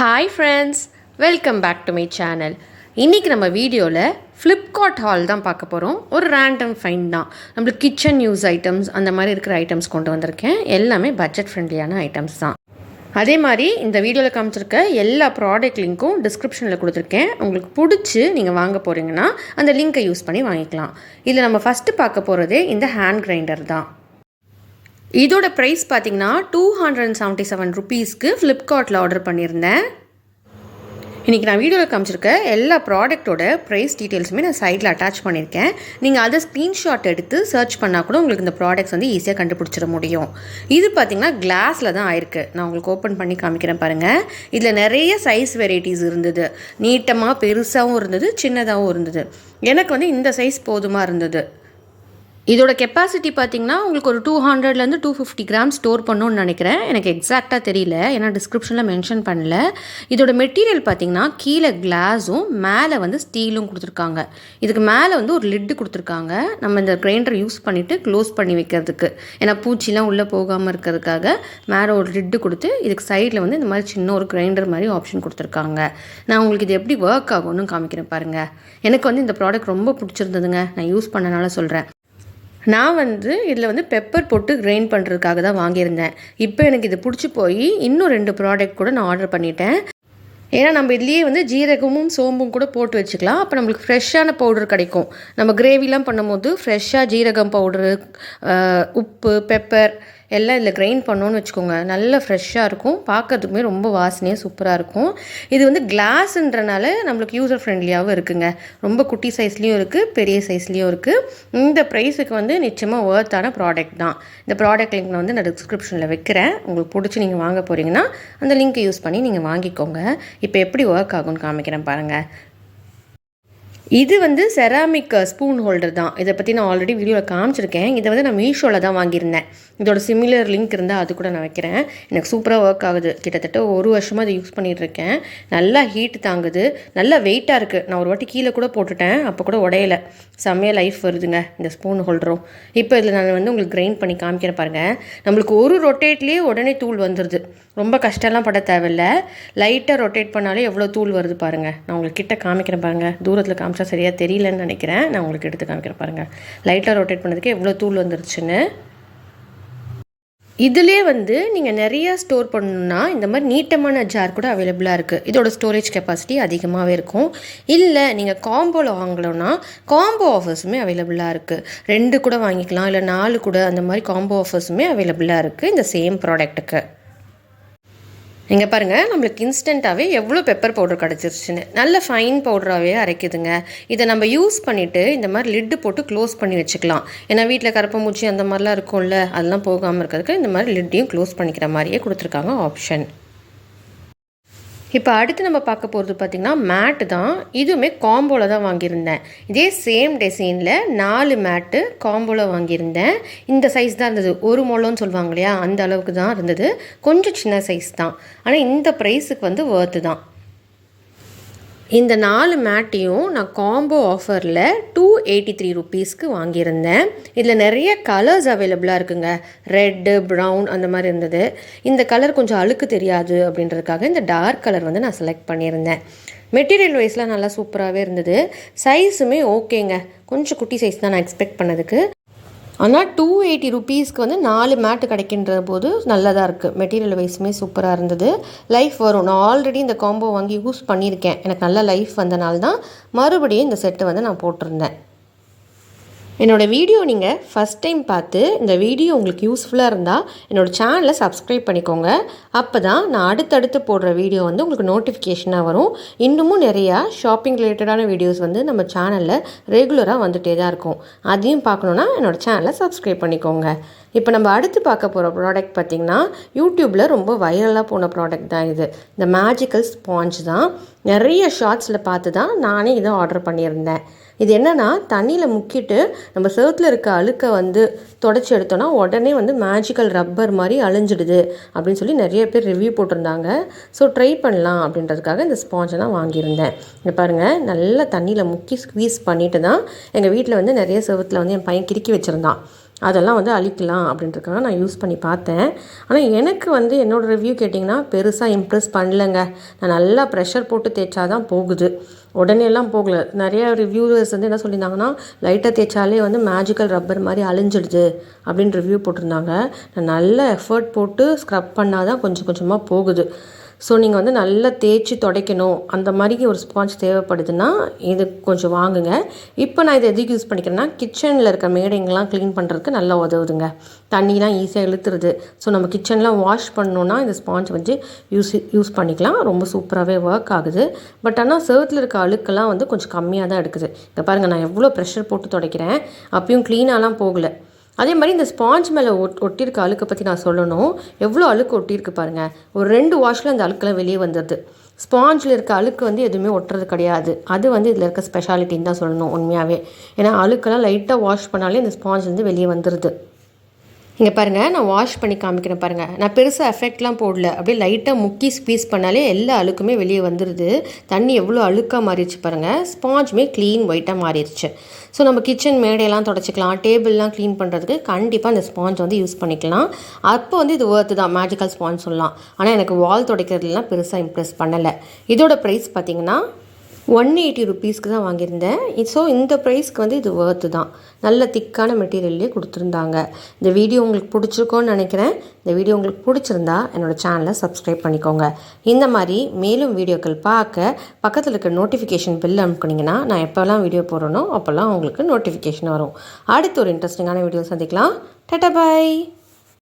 Hi friends, welcome back to my channel. இன்றைக்கி நம்ம வீடியோவில் ஃப்ளிப்கார்ட் ஹால் தான் பார்க்க போகிறோம். ஒரு ரேண்டம் ஃபைன் தான். நம்மளுக்கு கிச்சன் யூஸ் ஐட்டம்ஸ் அந்த மாதிரி இருக்கிற ஐட்டம்ஸ் கொண்டு வந்திருக்கேன். எல்லாமே பட்ஜெட் ஃப்ரெண்ட்லியான ஐட்டம்ஸ் தான். அதே மாதிரி இந்த வீடியோவில் காமிச்சிருக்க எல்லா ப்ராடக்ட் லிங்க்கும் டிஸ்கிரிப்ஷனில் கொடுத்துருக்கேன். உங்களுக்கு பிடிச்சி நீங்கள் வாங்க போகிறீங்கன்னா அந்த லிங்க்கை யூஸ் பண்ணி வாங்கிக்கலாம். இதில் நம்ம ஃபஸ்ட்டு பார்க்க போகிறதே இந்த ஹேண்ட் கிரைண்டர் தான். இதோட ப்ரைஸ் பார்த்திங்கன்னா 277 ருபீஸ்க்கு ஃப்ளிப்கார்ட்டில் ஆர்டர் பண்ணியிருந்தேன். இன்றைக்கி நான் வீடியோவில் காமிச்சிருக்க எல்லா ப்ராடக்ட்டோட ப்ரைஸ் டீட்டெயில்ஸுமே நான் சைடில் அட்டாச் பண்ணியிருக்கேன். நீங்கள் அதை ஸ்க்ரீன்ஷாட் எடுத்து சர்ச் பண்ணால் கூட உங்களுக்கு இந்த ப்ராடக்ட்ஸ் வந்து ஈஸியாக கண்டுபிடிச்சிட முடியும். இது பார்த்திங்கன்னா கிளாஸில் தான் ஆயிருக்கு. நான் உங்களுக்கு ஓப்பன் பண்ணி காமிக்கிறேன் பாருங்கள். இதில் நிறைய சைஸ் வெரைட்டிஸ் இருந்தது. நீட்டமாக பெருசாகவும் இருந்தது, சின்னதாகவும் இருந்தது. எனக்கு வந்து இந்த சைஸ் போதுமாக இருந்தது. இதோட கெப்பாசிட்டி பார்த்திங்கன்னா உங்களுக்கு ஒரு 200லேருந்து 250 கிராம் ஸ்டோர் பண்ணணும்னு நினைக்கிறேன். எனக்கு எக்ஸாக்டாக தெரியல, ஏன்னா டிஸ்கிரிப்ஷனில் மென்ஷன் பண்ணல. இதோட மெட்டீரியல் பார்த்திங்கன்னா கீழே கிளாஸும் மேலே வந்து ஸ்டீலும் கொடுத்துருக்காங்க. இதுக்கு மேலே வந்து ஒரு லிட்டு கொடுத்துருக்காங்க. நம்ம இந்த கிரைண்டர் யூஸ் பண்ணிவிட்டு க்ளோஸ் பண்ணி வைக்கிறதுக்கு, ஏன்னா பூச்சிலாம் உள்ளே போகாமல் இருக்கிறதுக்காக மேலே ஒரு லிட்டு கொடுத்து இதுக்கு சைடில் வந்து இந்த மாதிரி சின்ன ஒரு கிரைண்டர் மாதிரி ஆப்ஷன் கொடுத்துருக்காங்க. நான் உங்களுக்கு இது எப்படி ஒர்க் ஆகும்னு காமிக்கிறேன் பாருங்கள். எனக்கு வந்து இந்த ப்ராடக்ட் ரொம்ப பிடிச்சிருந்ததுங்க. நான் யூஸ் பண்ணனால சொல்கிறேன். நான் வந்து இதில் பெப்பர் போட்டு கிரைண்ட் பண்ணுறதுக்காக தான் வாங்கியிருந்தேன். இப்போ எனக்கு இது பிடிச்சி போய் இன்னும் 2 ப்ராடக்ட் கூட நான் ஆர்டர் பண்ணிட்டேன். ஏன்னா நம்ம இதுலேயே ஜீரகமும் சோம்பும் கூட போட்டு வச்சுக்கலாம். அப்போ நம்மளுக்கு ஃப்ரெஷ்ஷான பவுடர் கிடைக்கும். நம்ம கிரேவிலாம் பண்ணும்போது ஃப்ரெஷ்ஷாக ஜீரகம் பவுடரு, உப்பு, பெப்பர் எல்லாம் இதில் கிரைண்ட் பண்ணோன்னு வச்சுக்கோங்க, நல்லா ஃப்ரெஷ்ஷாக இருக்கும். பார்க்கறதுக்குமே ரொம்ப வாசனையாக சூப்பராக இருக்கும். இது கிளாஸுன்றனால நம்மளுக்கு யூசர் ஃப்ரெண்ட்லியாகவும் இருக்குங்க. ரொம்ப குட்டி சைஸ்லேயும் இருக்குது, பெரிய சைஸ்லேயும் இருக்குது. இந்த ப்ரைஸுக்கு நிச்சயமாக ஒர்த்தான ப்ராடக்ட் தான். இந்த ப்ராடக்ட் லிங்க் நான் டிஸ்கிரிப்ஷனில் வைக்கிறேன். உங்களுக்கு பிடிச்சி நீங்கள் வாங்க போகிறீங்கன்னா அந்த லிங்க்கை யூஸ் பண்ணி நீங்கள் வாங்கிக்கோங்க. இப்போ எப்படி ஒர்க் ஆகும்னு காமிக்கிறேன் பாருங்கள். இது செராமிக் ஸ்பூன் ஹோல்டர் தான். இதை பற்றி நான் ஆல்ரெடி வீடியோவில் காமிச்சிருக்கேன். இதை நான் மீஷோவில் தான் வாங்கியிருந்தேன். இதோட சிமிலர் லிங்க் இருந்தால் அது கூட நான் வைக்கிறேன். எனக்கு சூப்பராக ஒர்க் ஆகுது. கிட்டத்தட்ட 1 வருஷமாக அதை யூஸ் பண்ணிகிட்ருக்கேன். நல்லா ஹீட் தாங்குது, நல்லா வெயிட்டாக இருக்குது. நான் ஒரு வாட்டி கீழே கூட போட்டுட்டேன், அப்போ கூட உடையலை. செம்மையாக லைஃப் வருதுங்க இந்த ஸ்பூன் ஹோல்டரும். இப்போ இதில் நான் உங்களுக்கு கிரைண்ட் பண்ணி காமிக்கிறேன் பாருங்கள். நம்மளுக்கு ஒரு ரொட்டேட்லேயே உடனே தூள் வந்துடுது. ரொம்ப கஷ்டம்லாம் பட தேவையில்லை. லைட்டாக ரொட்டேட் பண்ணாலே எவ்வளோ தூள் வருது பாருங்கள். நான் உங்களுக்கு கிட்ட காமிக்கிறேன் பாருங்கள். தூரத்தில் காமிச்சா சரியாக தெரியலன்னு நினைக்கிறேன். நான் உங்களுக்கு எடுத்து காமிக்கிறேன் பாருங்கள். லைட்டாக ரொட்டேட் பண்ணதுக்கு எவ்வளோ தூள் வந்துருச்சுன்னு. இதிலே நீங்கள் நிறையா ஸ்டோர் பண்ணணுன்னா இந்த மாதிரி நீட்டமான ஜார் கூட அவைலபிளாக இருக்குது. இதோட ஸ்டோரேஜ் கெப்பாசிட்டி அதிகமாகவே இருக்கும். இல்லை நீங்கள் காம்போவில் வாங்கலன்னா காம்போ ஆஃபர்ஸுமே அவைலபிளாக இருக்குது. 2 கூட வாங்கிக்கலாம், இல்லை 4 கூட, அந்த மாதிரி காம்போ ஆஃபர்ஸுமே அவைலபிளாக இருக்குது இந்த சேம் ப்ராடக்ட்டுக்கு. இங்கே பாருங்கள், நம்மளுக்கு இன்ஸ்டண்ட்டாகவே எவ்வளோ பெப்பர் பவுடர் கிடச்சிருச்சுன்னு. நல்ல ஃபைன் பவுடராகவே அரைக்குதுங்க. இதை நம்ம யூஸ் பண்ணிவிட்டு இந்த மாதிரி லிட்டு போட்டு க்ளோஸ் பண்ணி வச்சுக்கலாம். ஏன்னா வீட்டில் கரப்பம்பூச்சி அந்த மாதிரிலாம் இருக்கும்ல, அதெல்லாம் போகாமல் இருக்கிறதுக்கு இந்த மாதிரி லிட்டையும் க்ளோஸ் பண்ணிக்கிற மாதிரியே கொடுத்துருக்காங்க ஆப்ஷன். இப்போ அடுத்து நம்ம பார்க்க போகிறது பார்த்திங்கன்னா மேட்டு தான். இதுவுமே காம்போவில் தான் வாங்கியிருந்தேன். இதே சேம் டிசைனில் 4 மேட்டு காம்போவில் வாங்கியிருந்தேன். இந்த சைஸ் தான் இருந்தது. 1 முழம்னு சொல்லுவாங்க இல்லையா, அந்த அளவுக்கு தான் இருந்தது. கொஞ்சம் சின்ன சைஸ் தான். ஆனால் இந்த ப்ரைஸுக்கு ஒர்த்து தான். இந்த 4 மேட்டையும் நான் காம்போ ஆஃபரில் 283 ருபீஸ்க்கு வாங்கியிருந்தேன். இதில் நிறைய கலர்ஸ் அவைலபிளாக இருக்குங்க. ரெட்டு, ப்ரௌன் அந்த மாதிரி இருந்தது. இந்த கலர் கொஞ்சம் அழுக்கு தெரியாது அப்படின்றதுக்காக இந்த டார்க் கலர் நான் செலக்ட் பண்ணியிருந்தேன். மெட்டீரியல் வைஸ்லாம் நல்லா சூப்பராகவே இருந்தது. சைஸுமே ஓகேங்க. கொஞ்சம் குட்டி சைஸ் தான் நான் எக்ஸ்பெக்ட் பண்ணதுக்கு. ஆனால் 280 ருபீஸ்க்கு 4 மேட்டு கிடைக்கின்ற போது நல்லதாக இருக்குது. மெட்டீரியல் வைஸுமே சூப்பராக இருந்தது. லைஃப் வரும். நான் ஆல்ரெடி இந்த காம்போ வாங்கி யூஸ் பண்ணியிருக்கேன். எனக்கு நல்ல லைஃப் வந்தனால தான் மறுபடியும் இந்த செட்டை நான் போட்டிருந்தேன். என்னோடய வீடியோ நீங்கள் ஃபஸ்ட் டைம் பார்த்து இந்த வீடியோ உங்களுக்கு யூஸ்ஃபுல்லாக இருந்தால் என்னோடய சேனலை சப்ஸ்கிரைப் பண்ணிக்கோங்க. அப்போ தான் நான் அடுத்தடுத்து போடுற வீடியோ உங்களுக்கு நோட்டிஃபிகேஷனாக வரும். இன்னமும் நிறையா ஷாப்பிங் ரிலேட்டடான வீடியோஸ் நம்ம சேனலில் ரெகுலராக வந்துகிட்டே தான் இருக்கும். அதையும் பார்க்கணுன்னா என்னோடய சேனலை சப்ஸ்கிரைப் பண்ணிக்கோங்க. இப்போ நம்ம அடுத்து பார்க்க போகிற ப்ராடக்ட் பார்த்திங்கன்னா யூடியூப்பில் ரொம்ப வைரலாக போன ப்ராடக்ட் தான் இது. இந்த மேஜிக்கல் ஸ்பாஞ்ச் தான். நிறைய ஷார்ட்ஸில் பார்த்து தான் நானே இதை ஆர்டர் பண்ணியிருந்தேன். இது என்னென்னா, தண்ணியில் முக்கிட்டு நம்ம செவுத்தில் இருக்க அழுக்கை தொடச்சி எடுத்தோன்னா உடனே மேஜிக்கல் ரப்பர் மாதிரி அழிஞ்சிடுது அப்படின்னு சொல்லி நிறைய பேர் ரிவ்யூ போட்டிருந்தாங்க. ஸோ ட்ரை பண்ணலாம் அப்படின்றதுக்காக இந்த ஸ்பாஞ்சை தான் வாங்கியிருந்தேன். இங்கே பாருங்கள், நல்லா தண்ணியில் முக்கி ஸ்க்வீஸ் பண்ணிட்டு தான் எங்கள் வீட்டில் நிறைய செவுத்தில் என் பையன் கிறுக்கி வச்சுருந்தான். அதெல்லாம் வந்து அழிக்கலாம் அப்படின்றதுக்காக நான் யூஸ் பண்ணி பார்த்தேன். ஆனால் எனக்கு வந்து என்னோடய ரிவ்யூ கேட்டிங்கன்னா பெருசாக இம்ப்ரெஸ் பண்ணலைங்க. நான் நல்லா ப்ரெஷர் போட்டு தேய்ச்சா தான் போகுது, உடனேலாம் போகலை. நிறையா ரிவ்யூவர்ஸ் வந்து என்ன சொல்லியிருந்தாங்கன்னா லைட்டாக தேய்ச்சாலே வந்து மேஜிக்கல் ரப்பர் மாதிரி அழிஞ்சிடுது அப்படின்னு ரிவ்யூ போட்டிருந்தாங்க. நான் நல்ல எஃபர்ட் போட்டு ஸ்க்ரப் பண்ணால் தான் கொஞ்சம் கொஞ்சமாக போகுது. ஸோ நீங்கள் வந்து நல்லா தேய்ச்சி துடைக்கணும் அந்த மாதிரி ஒரு ஸ்பாஞ்ச் தேவைப்படுதுன்னா இது கொஞ்சம் வாங்குங்க. இப்போ நான் இதை எதுக்கு யூஸ் பண்ணிக்கிறேன்னா கிச்சனில் இருக்க மேடைங்கெலாம் க்ளீன் பண்ணுறதுக்கு நல்லா உதவுதுங்க. தண்ணிலாம் ஈஸியாக இழுத்துருது. ஸோ நம்ம கிச்சன்லாம் வாஷ் பண்ணோன்னா இந்த ஸ்பாஞ்ச் வந்து யூஸ் பண்ணிக்கலாம். ரொம்ப சூப்பராகவே ஒர்க் ஆகுது. பட் ஆனால் செவுத்தில் இருக்க அழுக்கெல்லாம் வந்து கொஞ்சம் கம்மியாக தான் எடுக்குது. இங்கே பாருங்கள், நான் எவ்வளோ ப்ரெஷர் போட்டு துடைக்கிறேன், அப்பயும் க்ளீனாலாம் போகலை. அதே மாதிரி இந்த ஸ்பாஞ்ச் மேலே ஒட்டியிருக்க அழுக்கை பற்றி நான் சொல்லணும். எவ்வளோ அழுக்கு ஒட்டியிருக்கு பாருங்கள். ஒரு 2 வாஷில் அந்த அழுக்கெல்லாம் வெளியே வந்துடுது. ஸ்பாஞ்சில் இருக்க அழுக்கு வந்து எதுவுமே ஒட்டுறது கிடையாது. அது வந்து இதில் இருக்க ஸ்பெஷாலிட்டின்னு தான் சொல்லணும் உண்மையாகவே. ஏன்னா அழுக்கெல்லாம் லைட்டாக வாஷ் பண்ணாலே இந்த ஸ்பாஞ்ச் வந்து வெளியே வந்துடுது. இங்கே பாருங்கள், நான் வாஷ் பண்ணி காமிக்கிறேன் பாருங்கள். நான் பெருசாக எஃபெக்ட்லாம் போடல, அப்படியே லைட்டாக முக்கி ஸ்பீஸ் பண்ணாலே எல்லா அழுக்குமே வெளியே வந்துடுது. தண்ணி எவ்வளோ அழுக்காக மாறிடுச்சு பாருங்கள். ஸ்பாஞ்சுமே க்ளீன் ஒயிட்டாக மாறிடுச்சு. ஸோ நம்ம கிச்சன் மேடையெல்லாம் தொடச்சிக்கலாம், டேபிள்லாம் க்ளீன் பண்ணுறதுக்கு கண்டிப்பாக இந்த ஸ்பாஞ்ச் வந்து யூஸ் பண்ணிக்கலாம். அப்போ வந்து இது ஒர்த்து தான், மேஜிக்கல் ஸ்பாஞ்ச் சொல்லலாம். ஆனால் எனக்கு வால் துடைக்கிறதுலாம் பெருசாக இம்ப்ரெஸ் பண்ணலை. இதோட ப்ரைஸ் பார்த்திங்கன்னா 180 ருபீஸ்க்கு தான் வாங்கியிருந்தேன். ஸோ இந்த ப்ரைஸ்க்கு வந்து இது ஒர்த்து தான். நல்ல திக்கான மெட்டீரியல்லே கொடுத்துருந்தாங்க. இந்த வீடியோ உங்களுக்கு பிடிச்சிருக்கோன்னு நினைக்கிறேன். இந்த வீடியோ உங்களுக்கு பிடிச்சிருந்தா என்னோடய சேனலை சப்ஸ்கிரைப் பண்ணிக்கோங்க. இந்த மாதிரி மேலும் வீடியோக்கள் பார்க்க பக்கத்தில் இருக்க நோட்டிஃபிகேஷன் பெல் அனுப்புனீங்கன்னா நான் எப்போல்லாம் வீடியோ போடுறேனோ அப்போல்லாம் உங்களுக்கு நோட்டிஃபிகேஷன் வரும். அடுத்து ஒரு இன்ட்ரெஸ்டிங்கான வீடியோ சந்திக்கலாம். டாடா பாய்.